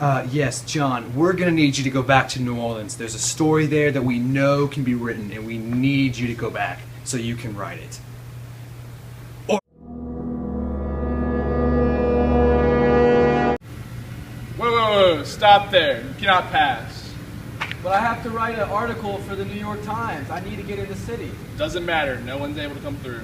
Yes, John, we're going to need you to go back to New Orleans. There's a story there that we know can be written, and we need you to go back so you can write it. Whoa, stop there. You cannot pass. But I have to write an article for the New York Times. I need to get in the city. Doesn't matter. No one's able to come through.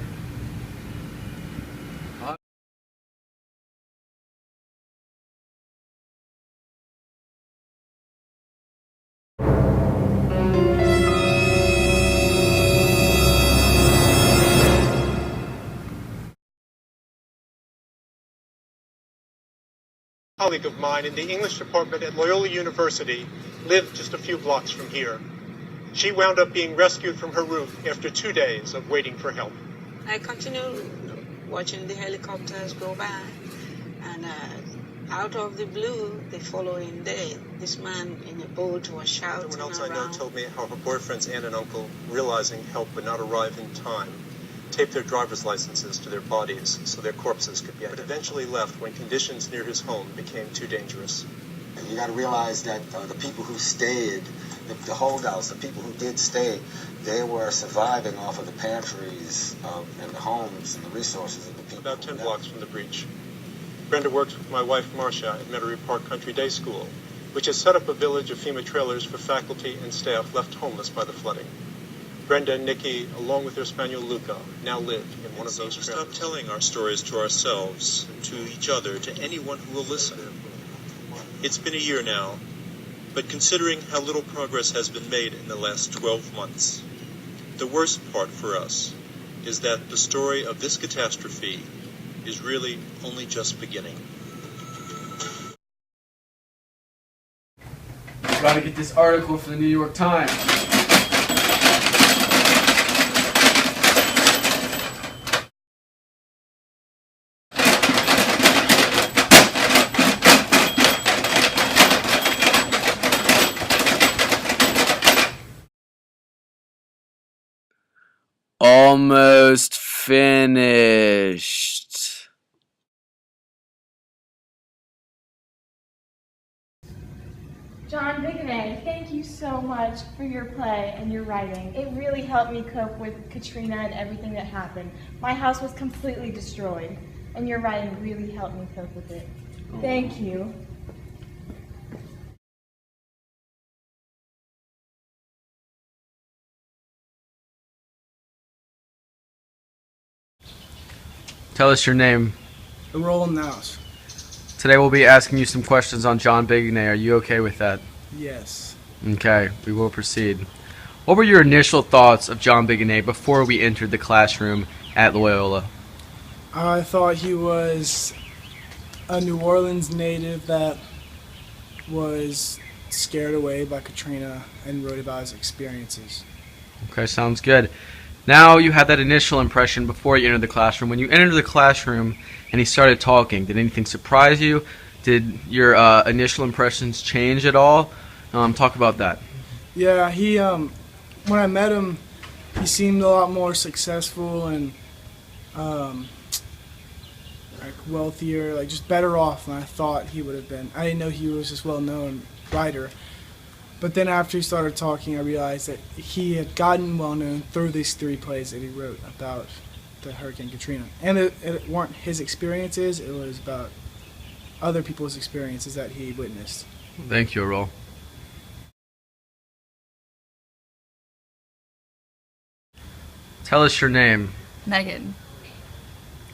A colleague of mine in the English department at Loyola University lived just a few blocks from here. She wound up being rescued from her roof after 2 days of waiting for help. I continued watching the helicopters go by, and out of the blue, the following day, this man in a boat was shouting Everyone else around. I know told me how her boyfriend's aunt and uncle, realizing help would not arrive in time, taped their driver's licenses to their bodies so their corpses could be identified, but eventually left when conditions near his home became too dangerous. You got to realize that the people who stayed, the holdouts, the people who did stay, they were surviving off of the pantries and the homes and the resources of the people. About 10 blocks from the breach. Brenda works with my wife Marcia at Metairie Park Country Day School, which has set up a village of FEMA trailers for faculty and staff left homeless by the flooding. Brenda and Nikki, along with their spaniel Luca, now live in one of those trailers. Stop telling our stories to ourselves, to each other, to anyone who will listen. It's been a year now, but considering how little progress has been made in the last 12 months, the worst part for us is that the story of this catastrophe is really only just beginning. Gotta get this article for the New York Times. Almost finished. John Biguenet, thank you so much for your play and your writing. It really helped me cope with Katrina and everything that happened. My house was completely destroyed, and your writing really helped me cope with it. Thank you. Tell us your name. Roland Nouse. Today we'll be asking you some questions on John Biguenet. Are you okay with that? Yes. Okay, we will proceed. What were your initial thoughts of John Biguenet before we entered the classroom at Loyola? I thought he was a New Orleans native that was scared away by Katrina and wrote about his experiences. Okay, sounds good. Now you had that initial impression before you entered the classroom. When you entered the classroom and he started talking, did anything surprise you? Did your initial impressions change at all? Talk about that. Yeah, he when I met him, he seemed a lot more successful and like wealthier, like just better off than I thought he would have been. I didn't know he was this well-known writer. But then after he started talking, I realized that he had gotten well-known through these 3 plays that he wrote about the Hurricane Katrina. And it weren't his experiences, it was about other people's experiences that he witnessed. Thank you, Errol. Tell us your name. Megan.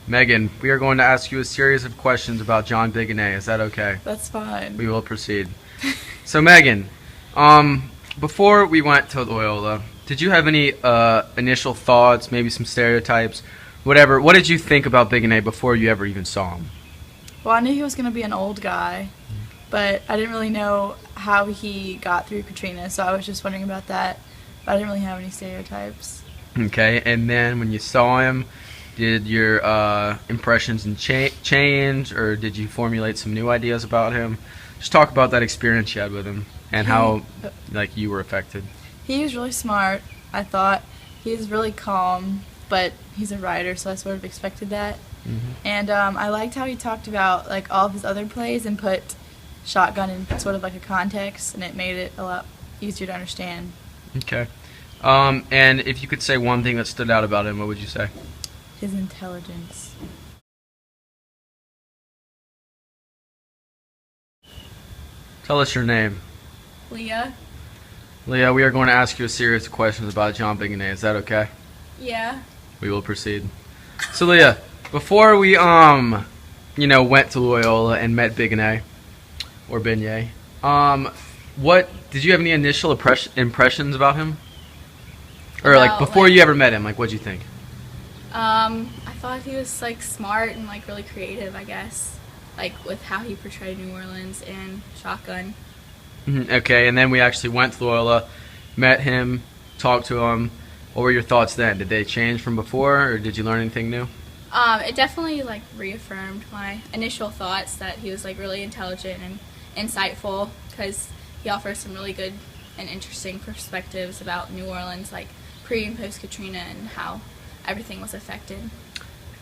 Megan, we are going to ask you a series of questions about John Biguenet. Is that okay? That's fine. We will proceed. So, Megan, before we went to Loyola, did you have any initial thoughts, maybe some stereotypes, whatever? What did you think about Biguenet before you ever even saw him? Well, I knew he was going to be an old guy, but I didn't really know how he got through Katrina, so I was just wondering about that. But I didn't really have any stereotypes. Okay, and then when you saw him, did your impressions change, or did you formulate some new ideas about him? Just talk about that experience you had with him and how you were affected. He was really smart, I thought. He was really calm, but he's a writer, so I sort of expected that. Mm-hmm. And I liked how he talked about all of his other plays and put shotgun in sort of like a context, and it made it a lot easier to understand. Okay. And if you could say one thing that stood out about him, what would you say? His intelligence. Tell us your name. Leah? Leah, we are going to ask you a series of questions about John Biguenet. Is that okay? Yeah. We will proceed. So, Leah, before we, went to Loyola and met Biguenet, or Biguenet, what, did you have any initial impressions about him? Or, before you ever met him, what'd you think? I thought he was, smart and, really creative, I guess. With how he portrayed New Orleans and Shotgun. Okay, and then we actually went to Loyola, met him, talked to him. What were your thoughts then? Did they change from before, or did you learn anything new? It definitely reaffirmed my initial thoughts that he was really intelligent and insightful, because he offers some really good and interesting perspectives about New Orleans, pre and post Katrina, and how everything was affected.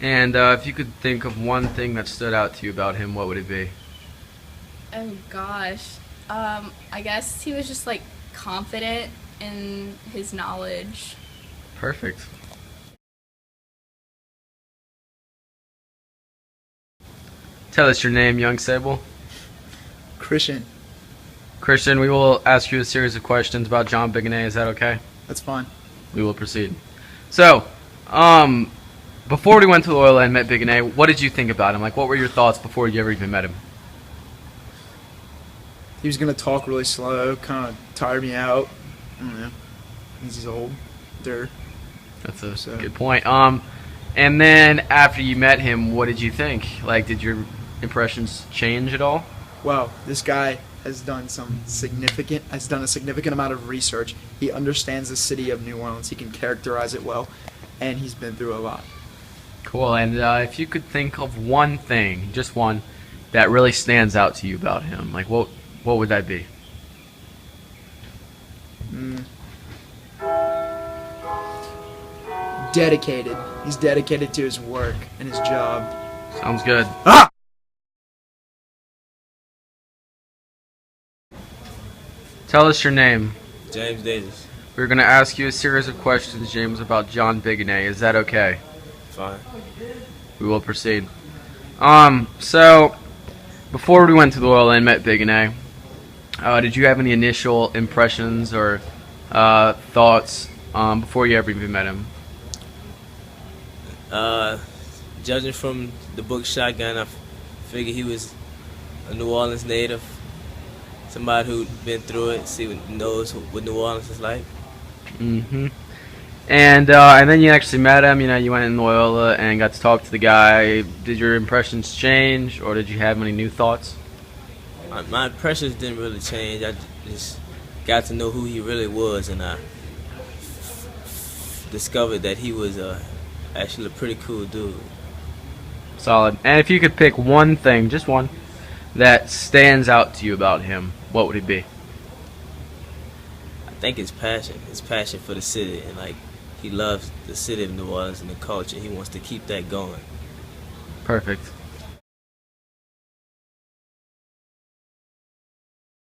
And if you could think of one thing that stood out to you about him, what would it be? Oh gosh, I guess he was just confident in his knowledge. Perfect. Tell us your name, young Sable. Christian. Christian, we will ask you a series of questions about John Biguenet. Is that okay? That's fine. We will proceed. So, before we went to Loyola and met Biguenet, what did you think about him? What were your thoughts before you ever even met him? He was going to talk really slow, kind of tired me out. I don't know. He's older. That's a good point. And then after you met him, what did you think? Did your impressions change at all? Wow, this guy has done a significant amount of research. He understands the city of New Orleans. He can characterize it well, and he's been through a lot. Cool. And if you could think of one thing, just one, that really stands out to you about him, what would that be? Dedicated. He's dedicated to his work and his job. Sounds good. Ah! Tell us your name. James Davis. We're going to ask you a series of questions, James, about John Biguenet. Is that okay? Fine. We will proceed. So, before we went to Loyola and met Biguenet, did you have any initial impressions or thoughts before you ever even met him? Judging from the book Shotgun, I figured he was a New Orleans native, somebody who'd been through it, knows what New Orleans is like. Mm-hmm. And then you actually met him. You went in Loyola and got to talk to the guy. Did your impressions change, or did you have any new thoughts? My impressions didn't really change. I just got to know who he really was, and I discovered that he was actually a pretty cool dude. Solid. And if you could pick one thing, just one, that stands out to you about him, what would it be? I think his passion for the city, and he loves the city of New Orleans and the culture. He wants to keep that going. Perfect.